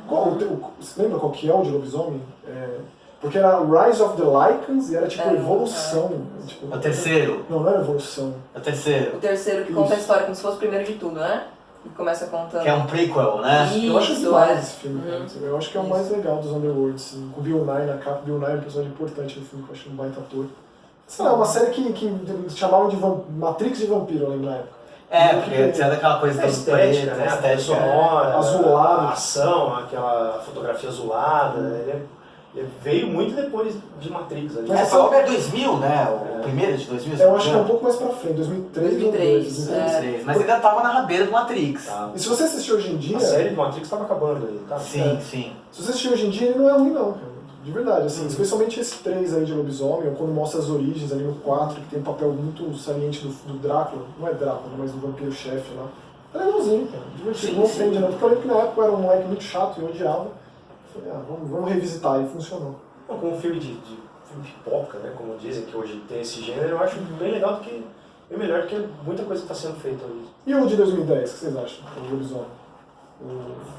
Você lembra qual que é o de lobisomem? Porque era Rise of the Lycans e era tipo É, evolução. Tipo, É o terceiro. Não era evolução. É o terceiro. O terceiro que conta a história como se fosse o primeiro de tudo, né? E começa contando. Que é um prequel, né? Eu acho Isso, demais é. esse filme, cara. Uhum. Eu acho que é o mais legal dos Underworlds. Assim, com o Bill Nye na capa. Bill Nye é um personagem importante no filme, que eu acho um baita ator. Sei lá, é uma série que chamavam de Matrix de vampiro, eu lembro na época. Porque tinha daquela coisa A do estética, preto, né? a A trilha estética. sonora, azulado. a ação, aquela fotografia azulada. Ele veio muito depois de Matrix ali. Mas Essa obra é 2000, né? O primeiro de 2000. Eu acho que é um pouco mais pra frente, 2003, 2003, 2002. Mas ainda tava na rabeira do Matrix. Tá. E se você assistir hoje em dia, A série do Matrix estava acabando aí, tá? Sim, sim. se você assistir hoje em dia, ele não é ruim não, cara. De verdade, assim, especialmente esse 3 aí de lobisomem, ou quando mostra as origens ali no 4, que tem um papel muito saliente do Drácula, não é Drácula, mas do vampiro-chefe lá. É legalzinho, cara, divertido, Sim, não sim. ofende não, porque eu lembro que na época eu era um moleque muito chato e eu odiava. Falei, vamos revisitar, e funcionou. Não, como um filme de filme pipoca, né? Como dizem que hoje tem esse gênero, eu acho bem legal do que. Bem melhor, porque muita coisa está sendo feita hoje. E o de 2010, o que vocês acham? O lobisomem?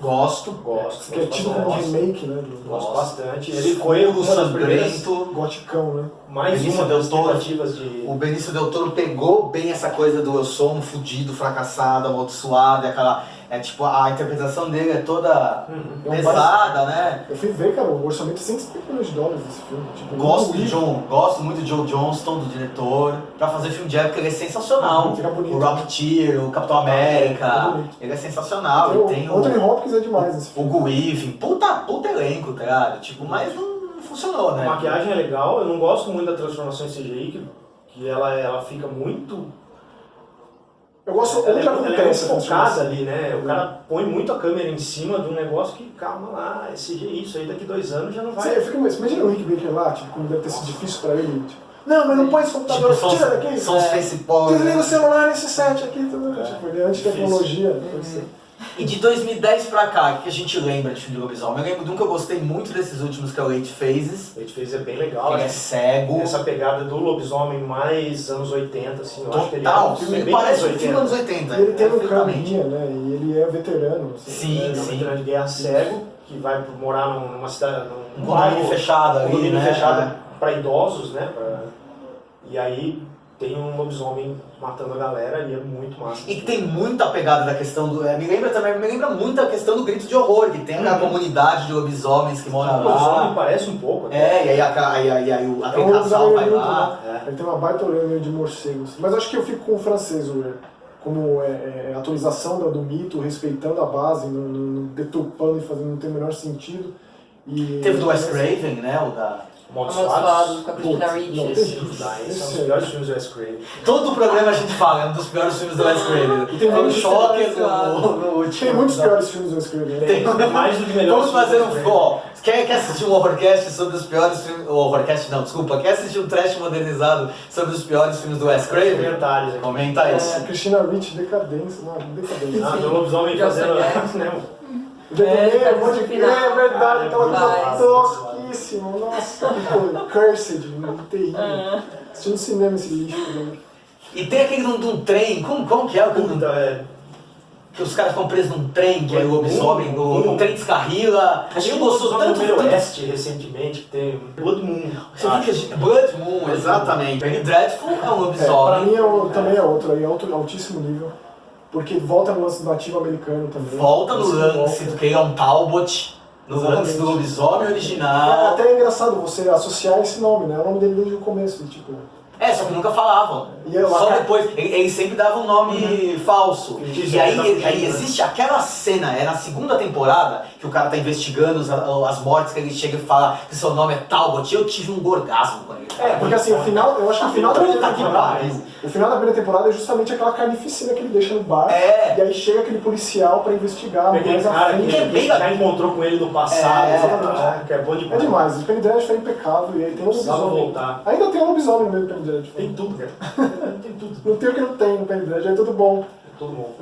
Gosto. Gosto. Que é tido como bastante. remake, né? Do Gosto Gosto. bastante. Ele foi uma das primeiras, sangrento. goticão, né? mais Benício uma Del das Toro. tentativas de... O Benício Del Toro pegou bem essa coisa do eu sou um fudido, fracassado, amaldiçoado, É tipo, a interpretação dele é toda É um pesada, né? Eu fui ver, cara, o orçamento é $150 milhões desse filme. Tipo, Gosto muito do Joe Johnston, do diretor. Pra fazer filme de época ele é sensacional. Fica bonito. O Rocketeer, o Capitão América, Fica bonito. ele é sensacional. E tem o Anthony Hopkins é demais nesse o filme. Hugo Weaving, puta elenco, tá ligado? Tipo, mas não funcionou, A né? maquiagem é legal, eu não gosto muito da transformação em CGI, que ela fica muito... Eu gosto Ela onde é muito acontece essa focada transformação. ali, né? O cara põe muito a câmera em cima de um negócio que, calma lá, é CGI, isso aí daqui 2 anos já não vai... Eu fico, imagina o Rick Baker lá, tipo, como deve ter sido difícil pra ele, tipo, não, mas não põe esse computador, Tipo, tira daqui, são os face porn, desliga né? o celular nesse set aqui, tudo. Tipo, ele é anti-tecnologia. E de 2010 pra cá, o que a gente lembra de filme de lobisomem? Eu lembro de um que eu gostei muito desses últimos, que é o Eight Phases. Ele fez é bem legal, Que ele é né? cego. Essa pegada do lobisomem mais anos 80, assim, eu acho que ele é Total, um filme ele bem parece um anos filme 80. anos 80. E ele tem um perfeitamente. caminho, né, e ele é veterano. Assim, Sim, né? É um veterano de guerra cego, que vai morar numa cidade... Um condomínio fechado ali, condomínio né? fechado para idosos, né? E aí tem um lobisomem matando a galera e é muito massa. E que tem muita pegada da questão do... me lembra muito a questão do grito de horror, que tem a comunidade de lobisomens que mora O lobisomem lá. parece um pouco. Né? É, e aí aquele casal vai lá. Ele tem uma baita orelha de morcegos. Mas acho que eu fico com o francês, como atualização do mito, respeitando a base, não deturpando e fazendo, não tem o menor sentido. E Teve do Wes Craven, né? O da... Amaldiçoados com a Christina Putz, Ricci. não, Esse é um dos melhores filmes do Wes Craven. Todo o programa a gente fala, é um dos piores filmes do Wes Craven. tem Foi um muitos choque piores, no último. Tem muitos piores filmes do Scream, né? Tem. Mais do que melhores Vamos fazer filmes do Wes um... Ó, quer assistir um horrorcast sobre os piores filmes... Horrorcast não, desculpa. Quer assistir um trash modernizado sobre os piores filmes do Wes Craven. Craven? Comentários aqui. Comenta isso. Christina Ricci, decadência, não, decadência. Ah, do lobisomem Johnson fazendo... Jackson. né? É, pode crer, é verdade, aquela Vai. coisa tosquíssima, nossa, que cursed, terrível. Assisti no cinema esse lixo, né? E tem aquele de um trem, como que é o Puta, que os caras ficam presos num trem, que é o lobisomem, o trem descarrila. A gente gostou lobisomem tanto no Velho tanto- Oeste recentemente, que tem Blood Moon. Você viu que a gente... Blood Moon, exatamente. Penny Dreadful é um Pra lobisomem. mim também é outro, aí é altíssimo nível. Porque volta no lance do nativo americano também. Volta no Esse lance volta. do Keon Talbot, no Exatamente. lance do lobisomem É original. até engraçado você associar esse nome, né? É o nome dele desde o começo, tipo... Só que nunca falavam. E eu, Só cara- depois, eles sempre davam um nome falso. Isso, E aí, tá fugindo, aí né? existe aquela cena, é na segunda temporada, que o cara tá investigando as mortes, que ele chega e fala que seu nome é Talbot, e eu tive um orgasmo com ele. Porque assim, o final, eu acho que o final da primeira Puta que temporada, pariu. o final da primeira temporada é justamente aquela carnificina que ele deixa no bar, É. e aí chega aquele policial pra investigar Aquele mais a cara frente. que é bem já encontrou com ele no passado, É, exatamente. Que é bom É demais. demais, o Penny Dreadful é impecável, e aí tem um Precisava lobisomem. voltar. Ainda tem um lobisomem no meio do Penny Dreadful. Tem tudo, cara. Tem tudo. Não tem o que não tem no Penny Dreadful, é tudo bom. Todo mundo.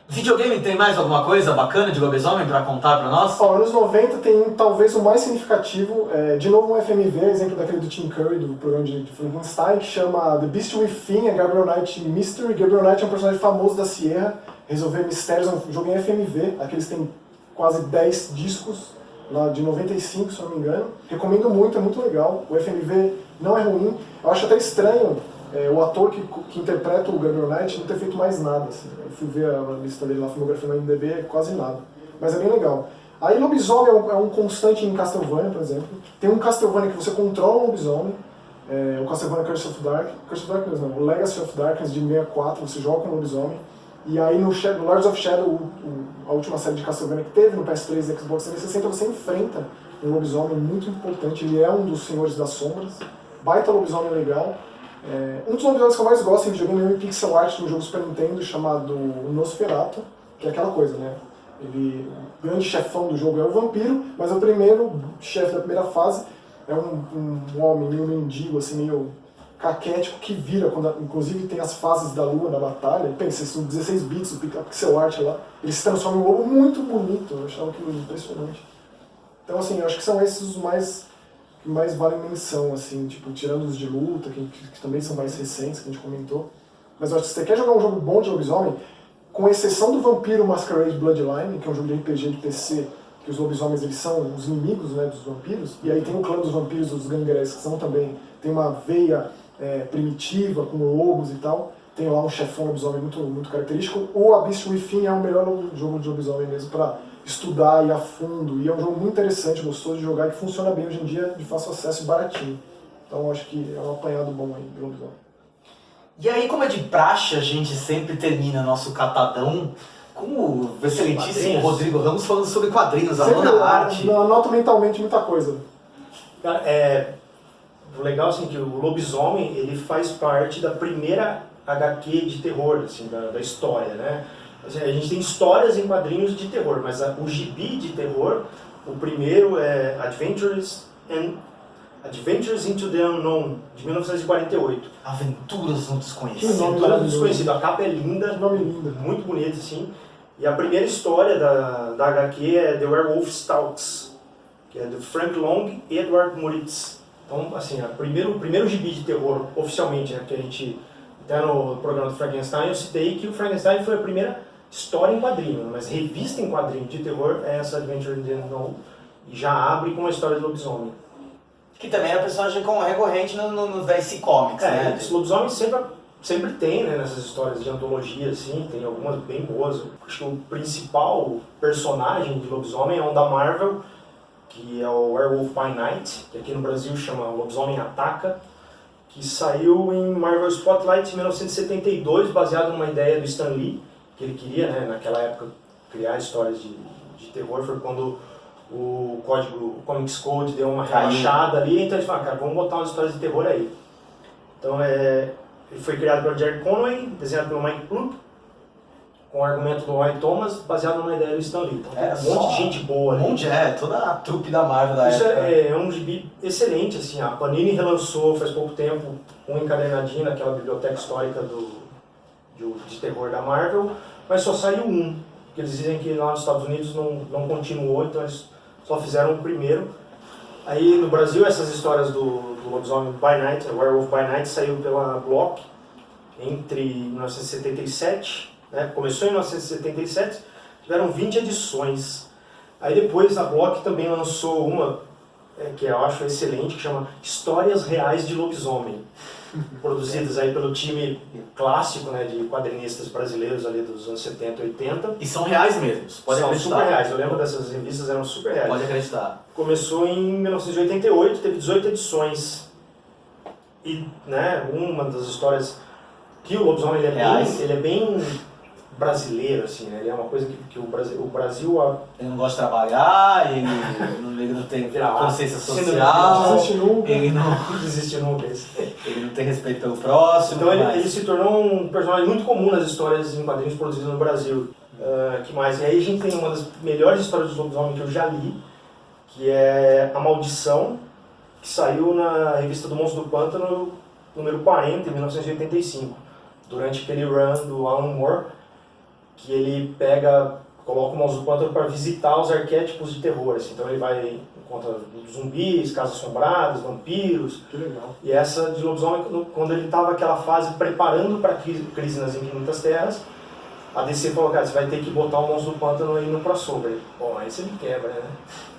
Videogame tem mais alguma coisa bacana de lobisomem pra contar pra nós? Ó, anos 90 tem talvez o mais significativo, de novo um FMV, exemplo daquele do Tim Curry, do programa de Frankenstein, que chama The Beast Within, é Gabriel Knight Mystery. Gabriel Knight é um personagem famoso da Sierra, resolver mistérios, é um jogo em FMV, aqueles têm quase 10 discos, lá de 95, se eu não me engano. Recomendo muito, é muito legal. O FMV não é ruim, eu acho até estranho o ator que interpreta o Gabriel Knight não ter feito mais nada. Assim. Eu fui ver a lista dele lá, a filmografia no IMDb, é quase nada. Mas é bem legal. Aí lobisomem é um constante em Castlevania, por exemplo. Tem um Castlevania que você controla um lobisomem, o Castlevania Curse of Darkness não, o Legacy of Darkness de 64, você joga com um lobisomem. E aí no Lords of Shadow, a última série de Castlevania que teve no PS3 e Xbox 360, você enfrenta um lobisomem muito importante, ele é um dos Senhores das Sombras, baita lobisomem legal. Um dos lobisomens que eu mais gosto em videogame é um pixel art no jogo Super Nintendo chamado Nosferatu, que é aquela coisa, né? O grande chefão do jogo é o vampiro, mas o primeiro chefe da primeira fase é um homem meio mendigo, assim, meio caquético, que vira, inclusive tem as fases da lua na batalha. Pensa, são 16 bits, o pixel art lá, ele se transforma em um lobo muito bonito, eu achava aquilo impressionante. Então, assim, eu acho que são esses os que mais valem menção, assim, tipo, tirando os de luta, que também são mais recentes, que a gente comentou. Mas eu acho que se você quer jogar um jogo bom de lobisomem, com exceção do Vampiro Masquerade Bloodline, que é um jogo de RPG de PC, que os lobisomens eles são os inimigos, né, dos vampiros, e aí tem o clã dos vampiros, os gangrels, que são também, tem uma veia primitiva, com lobos e tal. tem lá um chefão lobisomem muito característico. O Abyss Within é o melhor jogo de lobisomem mesmo para estudar e ir a fundo. E é um jogo muito interessante, gostoso de jogar e que funciona bem hoje em dia, de fácil acesso e baratinho. Então acho que é um apanhado bom aí de lobisomem. E aí, como é de praxe, a gente sempre termina nosso catadão com o excelentíssimo Quadrinhos. Rodrigo Ramos falando sobre quadrinhos, a Sempre nona arte. eu anoto mentalmente muita coisa. Cara, o legal assim, que o Lobisomem ele faz parte da primeira HQ de terror assim, da história, né? Assim, a gente tem histórias em quadrinhos de terror, mas o gibi de terror, o primeiro é Adventures into the Unknown, de 1948. Aventuras no Que Desconhecido. nome Aventura do maravilhoso. Desconhecido. A capa é linda, Que nome lindo. muito bonita assim. E a primeira história da HQ é The Werewolf Stalks, que é do Frank Long e Edward Moritz. Então, assim, o primeiro gibi de terror, oficialmente, né, que a gente, até no programa do Frankenstein, eu citei que o Frankenstein foi a primeira história em quadrinho, mas revista em quadrinho de terror é essa Adventure in the Unknown, e já abre com a história do lobisomem. Que também era personagem recorrente nos DC Comics, né? Os lobisomens sempre tem, né, nessas histórias de antologia, assim, tem algumas bem boas. Acho que o principal personagem de lobisomem é um da Marvel, que é o Werewolf by Night, que aqui no Brasil chama Lobisomem Ataca, que saiu em Marvel Spotlight em 1972, baseado numa ideia do Stan Lee, que ele queria, né, naquela época, criar histórias de terror. Foi quando o Comics Code deu uma relaxada ali, então eles falaram, cara, vamos botar umas histórias de terror aí. Então ele foi criado pelo Jerry Conway, desenhado pelo Mike Plumb, com o argumento do Roy Thomas, baseado numa ideia do Stan Lee. Então tem um monte de gente boa ali. Toda a trupe da Marvel da Isso época. é um gibi excelente, assim, a Panini relançou faz pouco tempo um encadernadinho naquela biblioteca histórica de terror da Marvel, mas só saiu um, porque eles dizem que lá nos Estados Unidos não continuou, então eles só fizeram o primeiro. Aí no Brasil essas histórias do Lobisomem by Night, o Werewolf by Night, saiu pela Block entre 1977, né? Começou em 1977, tiveram 20 edições. Aí depois a Block também lançou uma que eu acho excelente, que chama Histórias Reais de Lobisomem, produzidas aí pelo time clássico, né, de quadrinistas brasileiros ali dos anos 70 e 80. E são reais mesmo, pode São acreditar. super reais, eu lembro dessas revistas, eram super reais. Pode acreditar. Começou em 1988, teve 18 edições. E, né, uma das histórias que o lobisomem ele é bem brasileiro, assim, né? Ele é uma coisa que o Brasil Ele não gosta de trabalhar, ele não tem consciência social, Não desiste nunca. ele não desiste nunca. Ele não tem respeito pelo próximo. Então mas... ele se tornou um personagem muito comum nas histórias em quadrinhos produzidas no Brasil. Que mais? E aí a gente tem uma das melhores histórias dos lobisomem que eu já li, que é A Maldição, que saiu na revista do Monstro do Pântano, número 40, em 1985, durante aquele run do Alan Moore, que ele coloca o Monstro do Pântano para visitar os arquétipos de terror. Assim. Então ele vai encontra zumbis, casas assombradas, vampiros. Que legal. E essa de lobisomem, quando ele estava naquela fase preparando para a crise nas Infinitas Terras, a DC falou, cara, você vai ter que botar o Monstro do Pântano aí no crossover. Bom, aí você me quebra, né?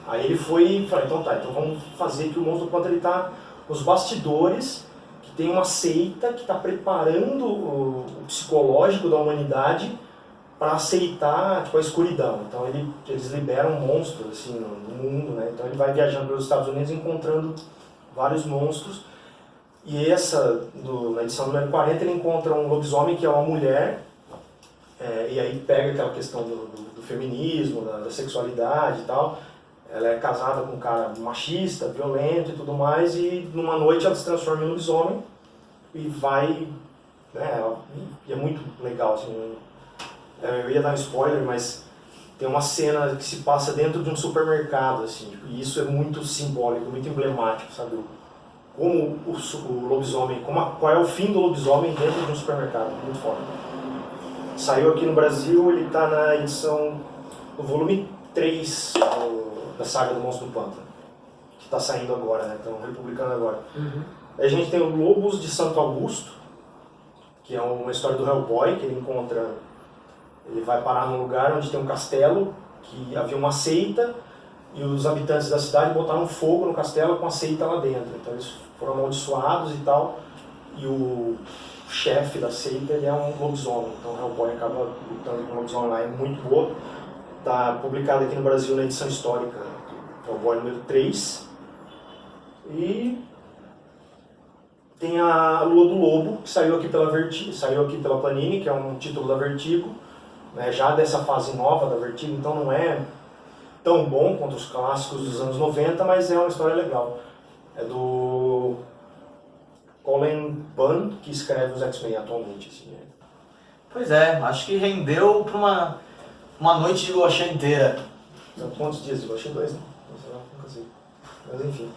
Aí ele foi e falou, então tá, então vamos fazer que o Monstro do Pântano está nos bastidores, que tem uma seita que está preparando o psicológico da humanidade para aceitar tipo, a escuridão. Então eles liberam monstros assim, no mundo, né? Então ele vai viajando pelos Estados Unidos encontrando vários monstros. E na edição número 40, ele encontra um lobisomem que é uma mulher, e aí pega aquela questão do feminismo, da sexualidade e tal. Ela é casada com um cara machista, violento e tudo mais, e numa noite ela se transforma em lobisomem e vai... Né, e é muito legal, assim, eu ia dar um spoiler, mas tem uma cena que se passa dentro de um supermercado, assim, e isso é muito simbólico, muito emblemático, sabe? Como o lobisomem, qual é o fim do lobisomem dentro de um supermercado, muito forte. Saiu aqui no Brasil, ele está na edição, no volume 3 da saga do Monstro do Pântano, que está saindo agora, né? Estão republicando agora. Uhum. Aí a gente tem o Lobos de Santo Augusto, que é uma história do Hellboy, que ele vai parar num lugar onde tem um castelo, que havia uma seita, e os habitantes da cidade botaram fogo no castelo com a seita lá dentro. Então eles foram amaldiçoados e tal, e o chefe da seita, ele é um lobisomem. Então Hellboy acaba lutando com um lobisomem lá, é muito boa. Está publicado aqui no Brasil na edição histórica, Hellboy número 3. E tem a Lua do Lobo, que saiu aqui pela Panini, que é um título da Vertigo, né, já dessa fase nova da Vertigo, então não é tão bom quanto os clássicos dos anos 90, mas é uma história legal. É do Colin Bunn, que escreve os X-Men atualmente. Assim, né? Pois é, acho que rendeu pra uma noite de Goxã inteira. São quantos dias de Goxã? 2, né? Não sei lá, nunca sei. Mas enfim.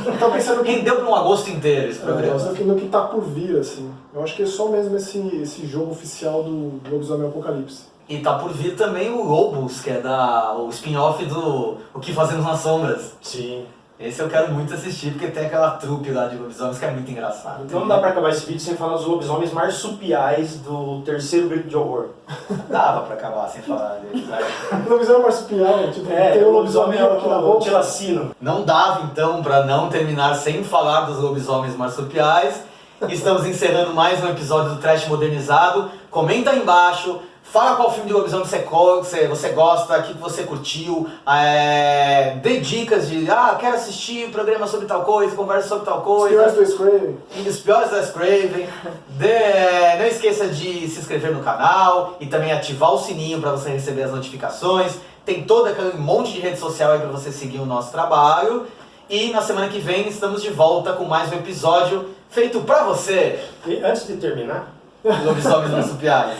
Eu tava pensando que Rendeu pra um agosto inteiro esse programa. no que tá por vir, assim. Eu acho que é só mesmo esse jogo oficial do Lobisomem Apocalipse. E tá por vir também o Lobos, que é o spin-off do O Que Fazemos nas Sombras. Sim. Esse eu quero muito assistir, porque tem aquela trupe lá de lobisomens que é muito engraçado. Então não dá pra acabar esse vídeo sem falar dos lobisomens marsupiais do terceiro grito de horror. Dava pra acabar sem falar deles, né? Lobisomem marsupial, tipo, tem um lobisomem aqui na o boca. Tilacino. Não dava então pra não terminar sem falar dos lobisomens marsupiais. Estamos encerrando mais um episódio do Trash Modernizado. Comenta aí embaixo, fala qual filme de lobisomem você gosta, o que você curtiu, dê dicas de, quero assistir programa sobre tal coisa, conversa sobre tal Os coisa. piores do Wes Craven. Os piores da Craven. Não esqueça de se inscrever no canal e também ativar o sininho para você receber as notificações. Tem todo aquele monte de rede social aí para você seguir o nosso trabalho. E na semana que vem estamos de volta com mais um episódio feito pra você, E antes de terminar, lobisomens marsupiais.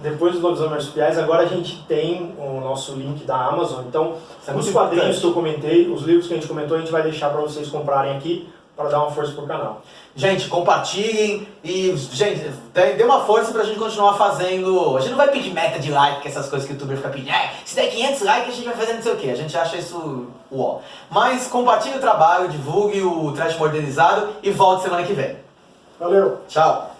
depois dos lobisomens marsupiais, agora a gente tem o nosso link da Amazon. Então, Isso é os muito quadrinhos importante. que eu comentei, os livros que a gente comentou, a gente vai deixar para vocês comprarem aqui para dar uma força pro canal. Gente, compartilhem e, gente, dê uma força pra gente continuar fazendo. A gente não vai pedir meta de like, que essas coisas que o youtuber fica pedindo. Se der 500 likes, a gente vai fazer não sei o que. A gente acha isso uó. Mas compartilhe o trabalho, divulgue o Trash Modernizado e volte semana que vem. Valeu! Tchau!